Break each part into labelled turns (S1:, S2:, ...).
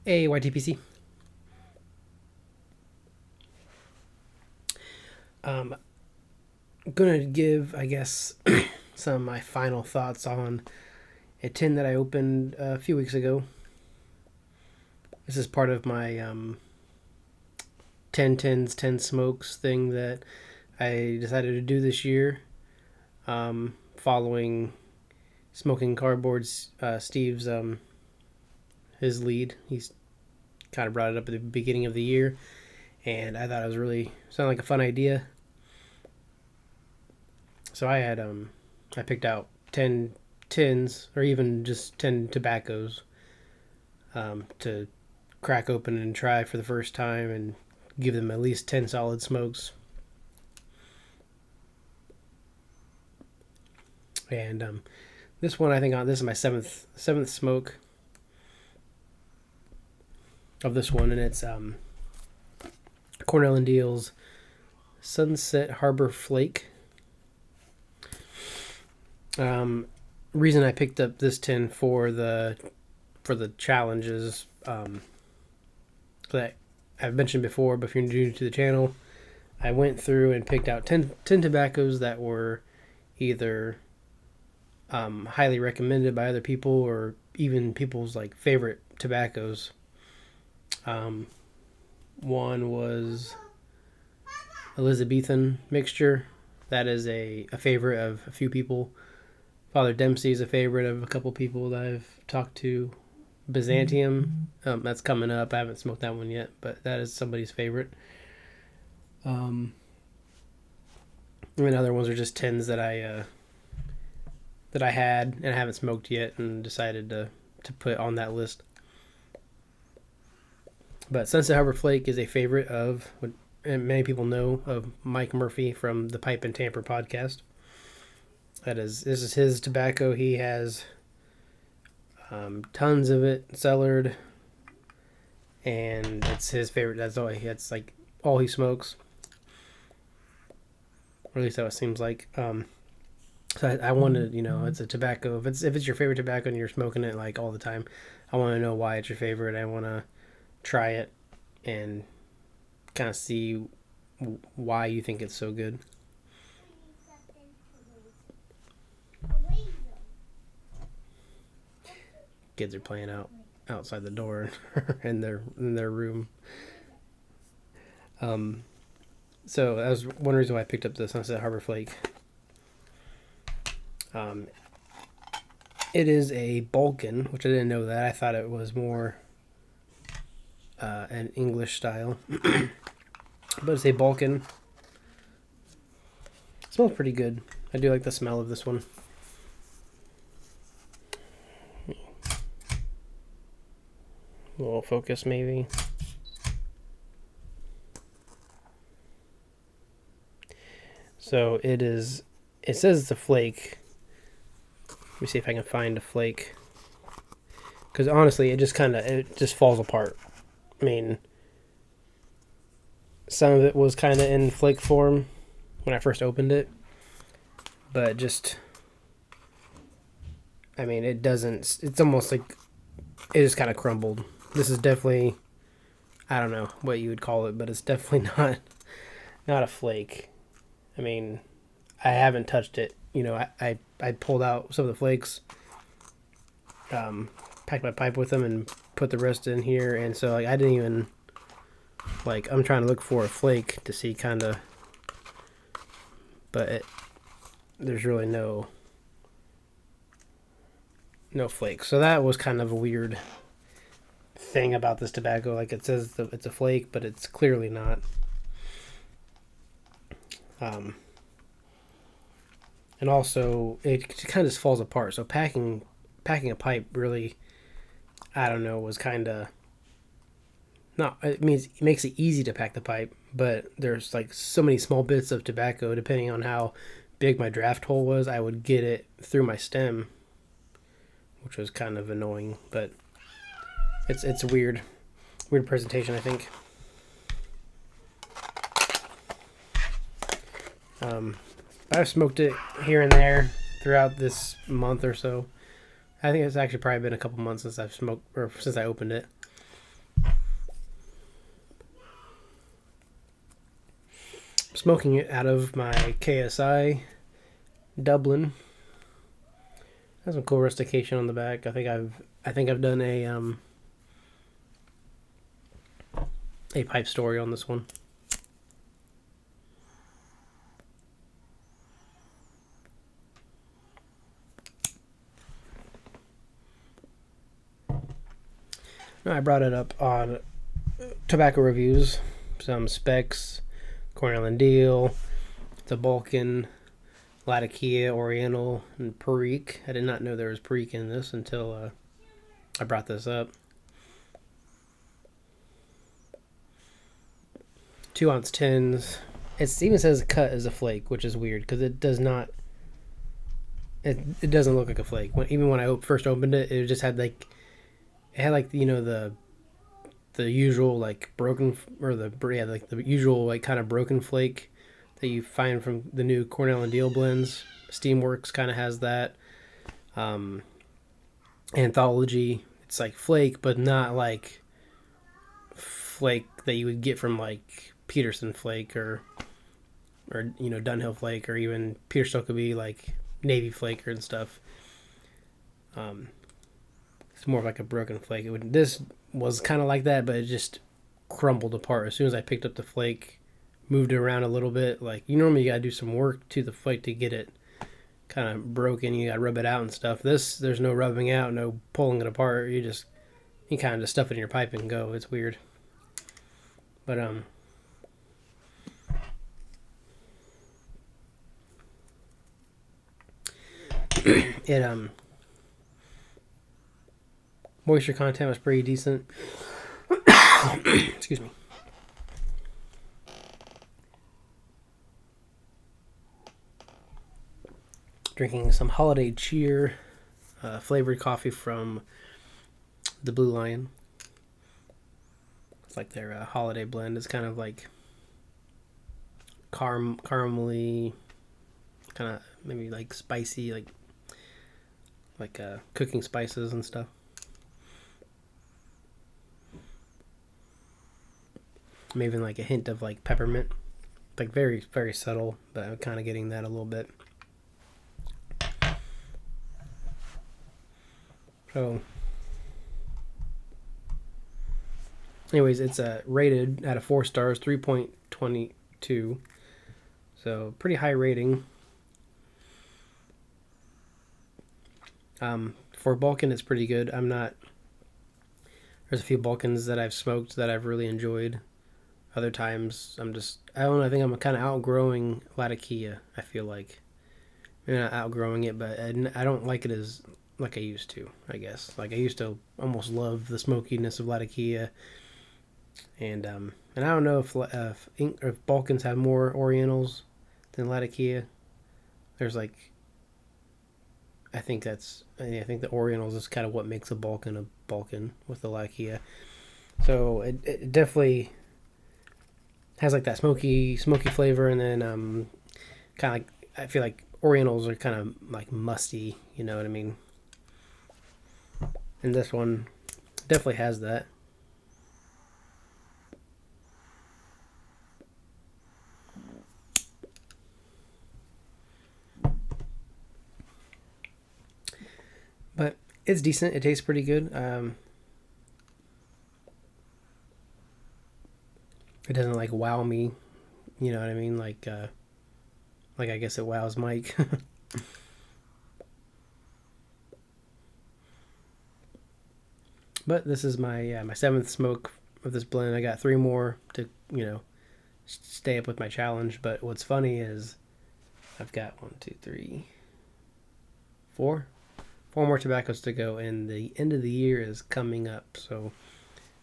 S1: Hey, YTPC. I'm gonna give, I guess, some of my final thoughts on a tin that I opened a few weeks ago. This is part of my 10 tins, 10 smokes thing that I decided to do this year, following Smoking Cardboard's Steve's his lead. He's kind of brought it up at the beginning of the year, and I thought it was really sounded like a fun idea. So I picked out 10 tins, or even just 10 tobaccos, to crack open and try for the first time and give them at least 10 solid smokes. And this one, I think, this is my seventh smoke of this one, and it's Cornell and Deal's Sunset Harbor Flake. Reason I picked up this tin for the challenges that I've mentioned before, but if you're new to the channel, I went through and picked out 10 tobaccos that were either highly recommended by other people or even people's like favorite tobaccos. One was Elizabethan mixture. That is a favorite of a few people. Father Dempsey is a favorite of a couple people that I've talked to. Byzantium, that's coming up. I haven't smoked that one yet, but that is somebody's favorite. And other ones are just tins that I had and I haven't smoked yet and decided to put on that list. But Sunset Harbor Flake is a favorite of, and many people know, of Mike Murphy from the Pipe and Tamper podcast. This is his tobacco. He has tons of it cellared, and it's his favorite. That's like all he smokes, or at least how it seems like. So I wanted, it's a tobacco. If it's your favorite tobacco and you're smoking it like all the time, I want to know why it's your favorite. I want to try it and kind of see why you think it's so good. Kids are playing outside the door in their room. So that was one reason why I picked up the Sunset Harbor Flake. It is a Balkan, which I didn't know that. I thought it was more an English style, but it's a Balkan. It smells pretty good. I do like the smell of this one. A little focus maybe. So it says it's a flake. Let me see if I can find a flake. Because honestly, it just falls apart. I mean, some of it was kind of in flake form when I first opened it. But it's almost like it just kind of crumbled. This is definitely, I don't know what you would call it, but it's definitely not a flake. I mean, I haven't touched it. I pulled out some of the flakes, packed my pipe with them, and put the rest in here. And so, I didn't even, I'm trying to look for a flake to see kind of, but there's really no flakes. So that was kind of a weird thing about this tobacco. It says it's a flake, but it's clearly not. And also it kind of just falls apart. So packing a pipe really, I don't know, was kind of not. It makes it easy to pack the pipe, but there's so many small bits of tobacco. Depending on how big my draft hole was, I would get it through my stem, which was kind of annoying. But it's a weird presentation, I think. I've smoked it here and there throughout this month or so. I think it's actually probably been a couple months since I've smoked, or since I opened it. smoking it out of my KSI Dublin. Has some cool rustication on the back. I think I've done a pipe story on this one. I brought it up on tobacco reviews, some specs, Cornell and Deal, the Balkan, Latakia, Oriental, and Perique. I did not know there was Perique in this until I brought this up. 2-ounce tins. It even says cut as a flake, which is weird because it does not. It doesn't look like a flake. Even when I first opened it, it just had like the usual like broken or the usual like kind of broken flake that you find from the new Cornell and Deal blends. Steamworks kind of has that. Anthology, it's like flake, but not like flake that you would get from like Peterson flake or Dunhill flake or even Peter Stokkeby like Navy flake and stuff. It's more of like a broken flake. This was kind of like that, but it just crumbled apart as soon as I picked up the flake, moved it around a little bit. Like you normally gotta do some work to the flake to get it kind of broken. You gotta rub it out and stuff. There's no rubbing out, no pulling it apart. You kind of just stuff it in your pipe and go. It's weird, but it moisture content was pretty decent. Excuse me. Drinking some holiday cheer flavored coffee from the Blue Lion. It's like their holiday blend. It's kind of like caramelly, kind of maybe like spicy, like cooking spices and stuff. Maybe like a hint of like peppermint, like very very subtle, but I'm kind of getting that a little bit. So, anyways, it's rated out of 4 stars, 3.22, so pretty high rating. For Balkan, it's pretty good. There's a few Balkans that I've smoked that I've really enjoyed. Other times, I don't know, I think I'm kind of outgrowing Latakia, I feel like. Maybe not outgrowing it, but I don't like it as like I used to, I guess. Like I used to almost love the smokiness of Latakia. And I don't know if Balkans have more Orientals than Latakia. There's like, I think the Orientals is kind of what makes a Balkan with the Latakia. So it definitely has like that smoky flavor, and then kind of like I feel like Orientals are kind of like musty, you know what I mean? And this one definitely has that. But it's decent. It tastes pretty good. It doesn't like wow me, you know what I mean? Like I guess it wows Mike. But this is my 7th smoke of this blend. I got 3 more to stay up with my challenge. But what's funny is I've got 4 more tobaccos to go, and the end of the year is coming up, so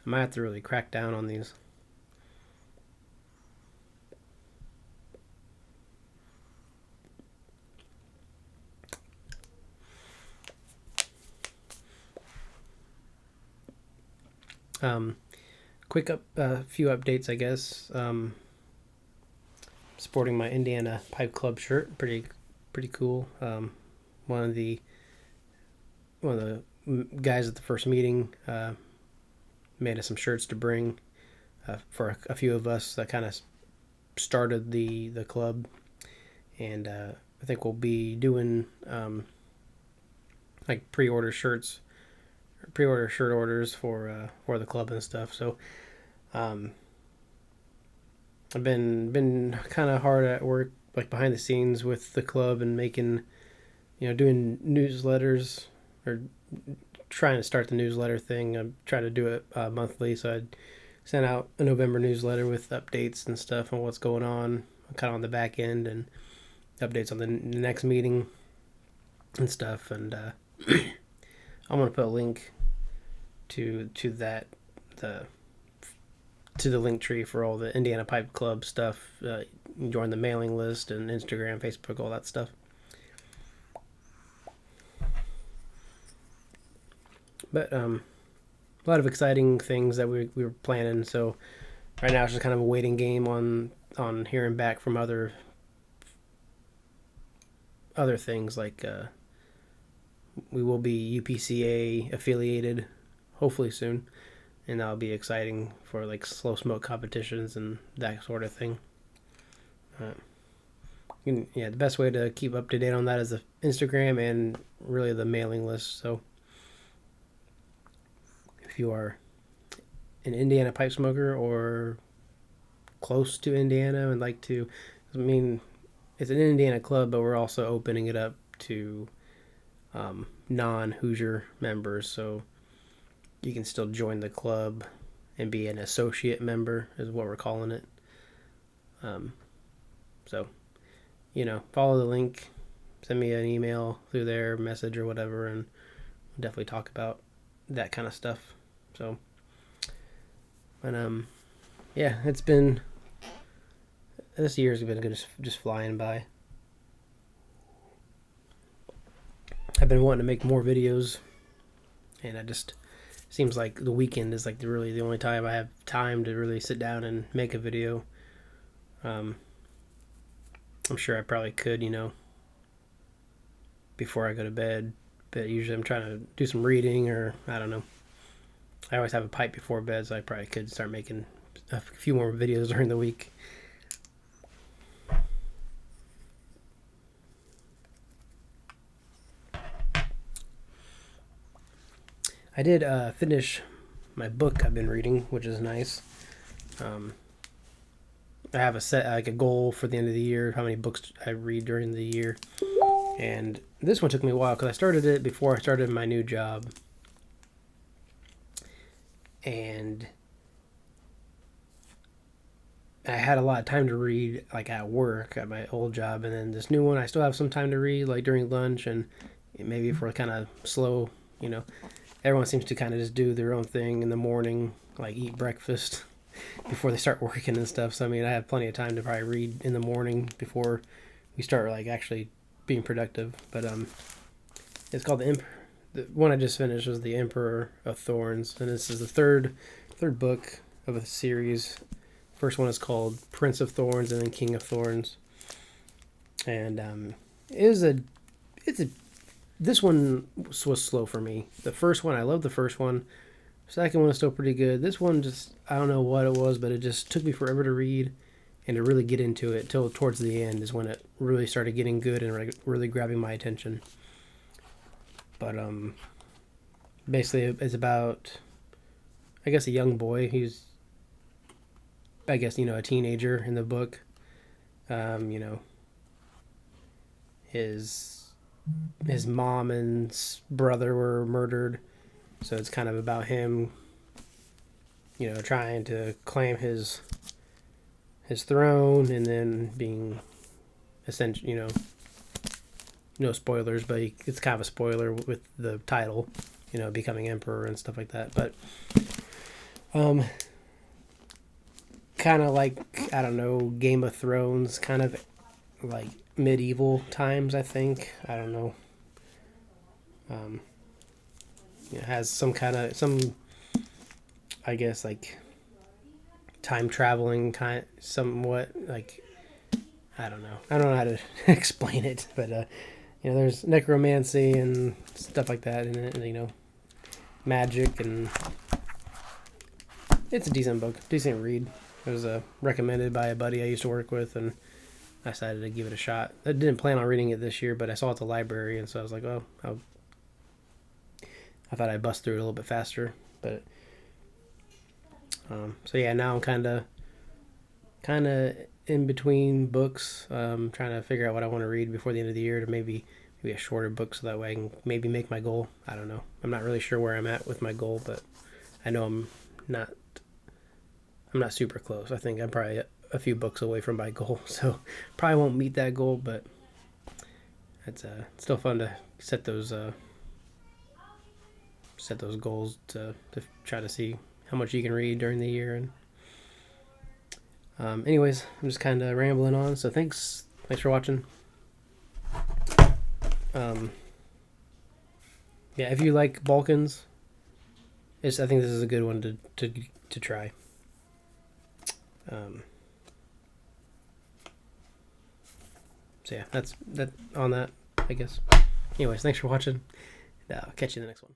S1: I might have to really crack down on these. Quick few updates, I guess. Sporting my Indiana Pipe Club shirt, pretty cool. One of the guys at the first meeting made us some shirts to bring for a few of us that kind of started the club, and I think we'll be doing like pre-order shirt orders for the club and stuff. So um, I've been kind of hard at work, like behind the scenes with the club and making, doing newsletters, or trying to start the newsletter thing. I'm trying to do it monthly, so I sent out a November newsletter with updates and stuff on what's going on, kind of on the back end, and updates on the next meeting and stuff. And I'm gonna put a link to that the to the link tree for all the Indiana Pipe Club stuff. Join the mailing list and Instagram, Facebook, all that stuff. But a lot of exciting things that we were planning. So right now it's just kind of a waiting game on hearing back from other things, like we will be UPCA affiliated hopefully soon, and that'll be exciting for like slow smoke competitions and that sort of thing. The best way to keep up to date on that is the Instagram and really the mailing list. So if you are an Indiana pipe smoker or close to Indiana and like to, it's an Indiana club, but we're also opening it up to non-Hoosier members, so you can still join the club and be an associate member, is what we're calling it. So, follow the link, send me an email through their message or whatever, and we'll definitely talk about that kind of stuff. So, but this year's been just flying by. I've been wanting to make more videos, and seems like the weekend is like really the only time I have time to really sit down and make a video. I'm sure I probably could, before I go to bed, but usually I'm trying to do some reading, or I don't know. I always have a pipe before bed, so I probably could start making a few more videos during the week. I did finish my book I've been reading, which is nice. I have a goal for the end of the year, how many books I read during the year. And this one took me a while because I started it before I started my new job. And I had a lot of time to read, like at work at my old job, and then this new one I still have some time to read, like during lunch, and maybe if we're kind of slow, everyone seems to kind of just do their own thing in the morning, like eat breakfast before they start working and stuff. So I have plenty of time to probably read in the morning before we start like actually being productive. But it's called the one I just finished was The Emperor of Thorns, and this is the third book of a series. First one is called Prince of Thorns, and then King of Thorns. And this one was slow for me. The first one, I loved the first one. Second one is still pretty good. This one just, I don't know what it was, but it just took me forever to read and to really get into it till towards the end is when it really started getting good and really grabbing my attention. But basically it's about, I guess, a young boy. He's, I guess, a teenager in the book. His mom and brother were murdered, so it's kind of about him, trying to claim his throne, and then being essentially, no spoilers, but it's kind of a spoiler with the title, becoming emperor and stuff like that. But kind of like, I don't know, Game of Thrones, kind of like medieval times, I think. I don't know. It has some, I guess, like time traveling somewhat, like, I don't know how to explain it, but there's necromancy and stuff like that in it, and magic, and it's a decent book, decent read. It was recommended by a buddy I used to work with, and I decided to give it a shot. I didn't plan on reading it this year, but I saw it at the library, and so I was like, oh, I thought I'd bust through it a little bit faster. But so yeah, now I'm kind of in between books, trying to figure out what I want to read before the end of the year to maybe a shorter book, so that way I can maybe make my goal. I don't know. I'm not really sure where I'm at with my goal, but I know I'm not super close. I think I'm probably a few books away from my goal, so probably won't meet that goal, but it's still fun to set those goals to try to see how much you can read during the year. And anyways, I'm just kind of rambling on, so thanks for watching. Yeah, if you like Balkans, I think this is a good one to try. So yeah, that's that on that, I guess. Anyways, thanks for watching. I'll catch you in the next one.